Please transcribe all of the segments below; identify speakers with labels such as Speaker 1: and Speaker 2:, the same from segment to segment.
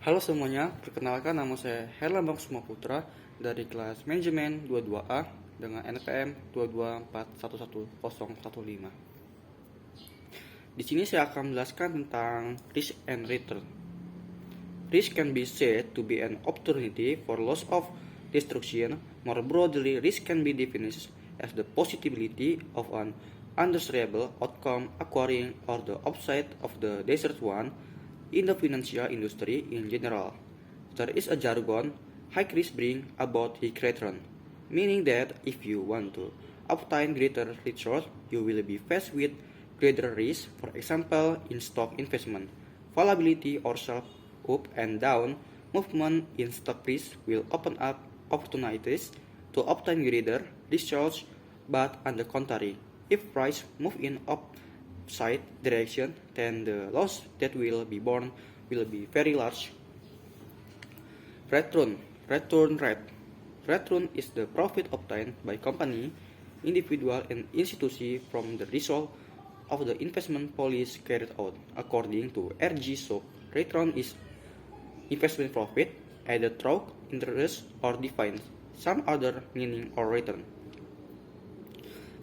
Speaker 1: Halo semuanya, perkenalkan nama saya Herlambang Sumaputra dari kelas Manajemen 22A dengan NPM 224111015. Di sini saya akan menjelaskan tentang risk and return. Risk can be said to be an opportunity for loss of destruction. More broadly, risk can be defined as the possibility of an undesirable outcome occurring or the upside of the desired one in the financial industry in general. There is a jargon, high risk bring about high return, meaning that if you want to obtain greater return, you will be faced with greater risk, for example, in stock investment. Volatility or sharp up and down movement in stock price will open up opportunities to obtain greater returns, but on the contrary, if price move in upside direction, then the loss that will be borne will be very large. Return rate. Return is the profit obtained by company, individual, and institution from the result of the investment policy carried out. According to R.G. Sook, return is investment profit, either through interest or defined some other meaning or return.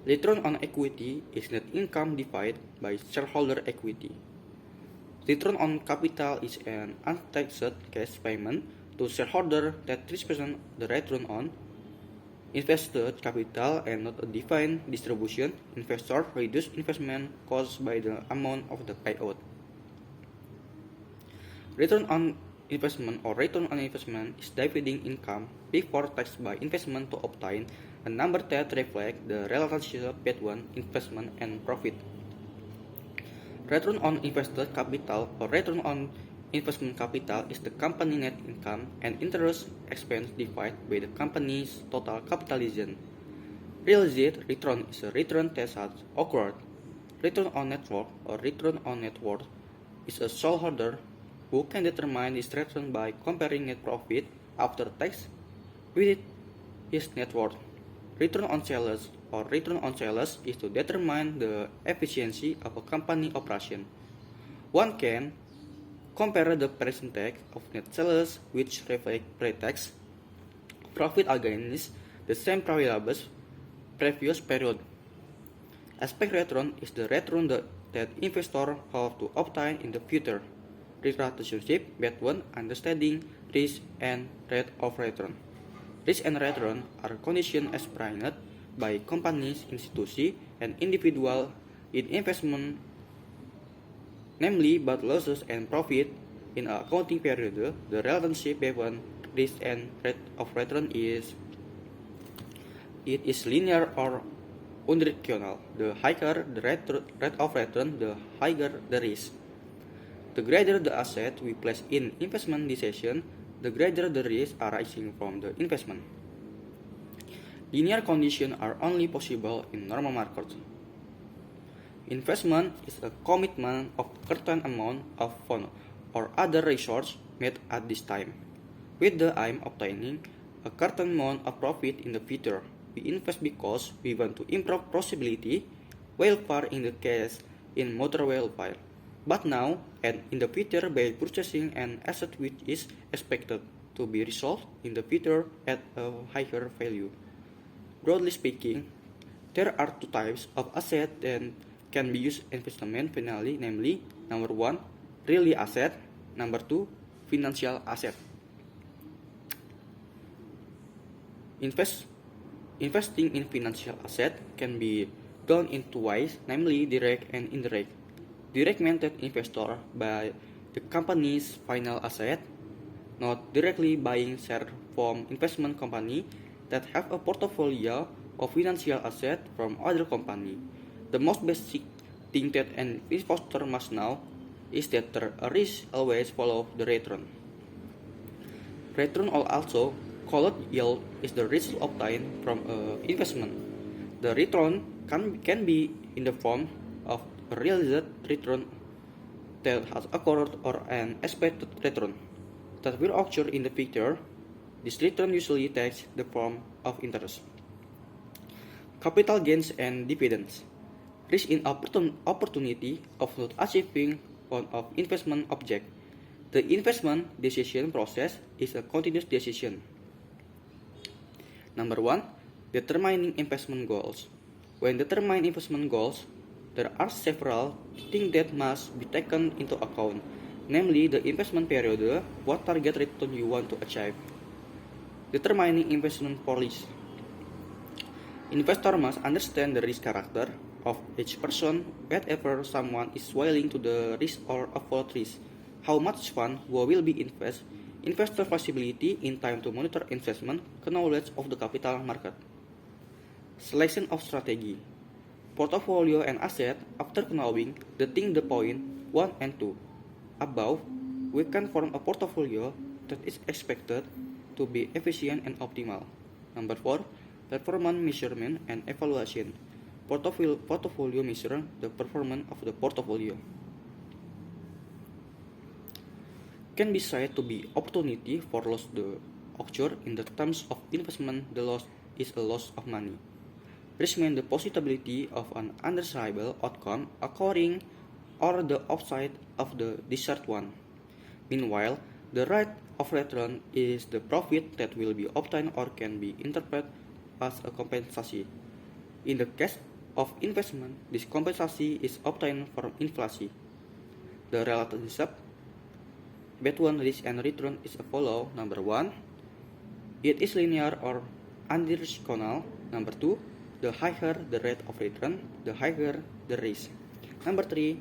Speaker 1: Return on equity is net income divided by shareholder equity. Return on capital is an untaxed cash payment to shareholder that represents the return on invested capital and not a defined distribution. Investor reduce investment caused by the amount of the payout. Return on investment or return on investment is dividing income before tax by investment to obtain a number that reflects the relationship between investment and profit. Return on invested capital or return on investment capital is the company net income and interest expense divided by the company's total capitalization. Realized return is a return that has occurred. Return on net worth or return on net worth is a shareholder who can determine his return by comparing net profit after tax with his net worth. Return on sales or return on sales is to determine the efficiency of a company operation. One can compare the percentage of net sales which reflect pre-tax profit against the same previous period. Expected return is the return that investors hope to obtain in the future. Relationship between understanding risk and rate of return. Risk and return are conditions explained by companies, institutions, and individuals in investment, namely both losses and profit in an accounting period. The relationship between risk and rate of return is linear or unidirectional. The higher the rate of return, the higher the risk. The greater the asset we place in investment decision, the greater the risk arising from the investment. Linear conditions are only possible in normal markets. Investment is a commitment of a certain amount of funds or other resources made at this time, with the aim of obtaining a certain amount of profit in the future. We invest because we want to improve profitability, welfare in the case in motor welfare, but now and in the future by purchasing an asset which is expected to be resolved in the future at a higher value. Broadly speaking, there are two types of assets that can be used in investment finally, namely, number one, real asset, number two, financial asset. Investing in financial asset can be done in two ways, namely direct and indirect. Direct means that investor buy the company's final asset, not directly buying shares from investment company that have a portfolio of financial assets from other company. The most basic thing that an investor must know is that the risk always follows the return. Return also called yield is the risk obtained from investment. The return can be in the form of a realized return that has occurred or an expected return that will occur in the future. This return usually takes the form of interest. Capital gains and dividends. Risk in opportunity of not achieving one of investment object. The investment decision process is a continuous decision. Number 1. Determining investment goals. When determining investment goals, there are several things that must be taken into account, namely the investment period, what target return you want to achieve. Determining investment policy. Investor must understand the risk character of each person whenever someone is willing to the risk or avoid risk. How much fund will be invested, investor flexibility in time to monitor investment, knowledge of the capital market. Selection of strategy. Portfolio and asset after knowing the point 1 and 2. Above, we can form a portfolio that is expected to be efficient and optimal. Number 4. Performance measurement and evaluation. Portfolio measure the performance of the portfolio. Can be said to be opportunity for loss the occur in the terms of investment. The loss is a loss of money. Risk means the possibility of an undesirable outcome occurring or the upside of the desired one. Meanwhile, the rate of return is the profit that will be obtained or can be interpreted as a compensation. In the case of investment, this compensation is obtained from inflation. The relationship between risk and return is as follows. Number 1, it is linear or unidirectional. Number 2, the higher the rate of return, the higher the risk. Number 3,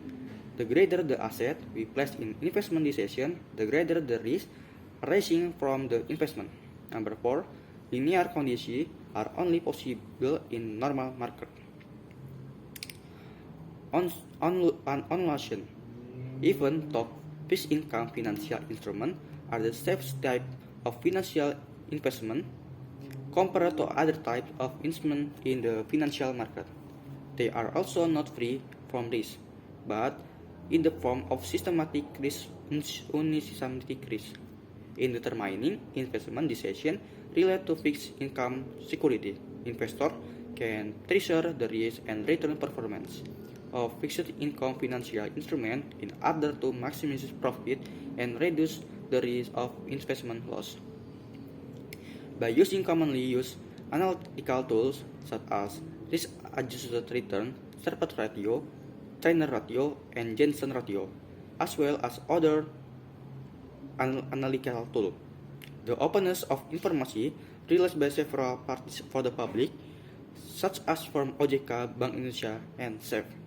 Speaker 1: the greater the asset we place in investment decision, the greater the risk arising from the investment. Number 4, linear conditions are only possible in normal market. Unlation. Even though fixed income financial instruments are the safest type of financial investment compared to other types of instruments in the financial market, they are also not free from risk, but in the form of systematic risk, unisystematic risk. In determining investment decision related to fixed income security, investor can treasure the risk and return performance of fixed income financial instrument in order to maximize profit and reduce the risk of investment loss. By using commonly used analytical tools such as risk-adjusted return, Sharpe ratio, Steiner ratio, and Jensen ratio, as well as other analytical tools, the openness of information released by several parties for the public, such as from OJK, Bank Indonesia, and SAFE.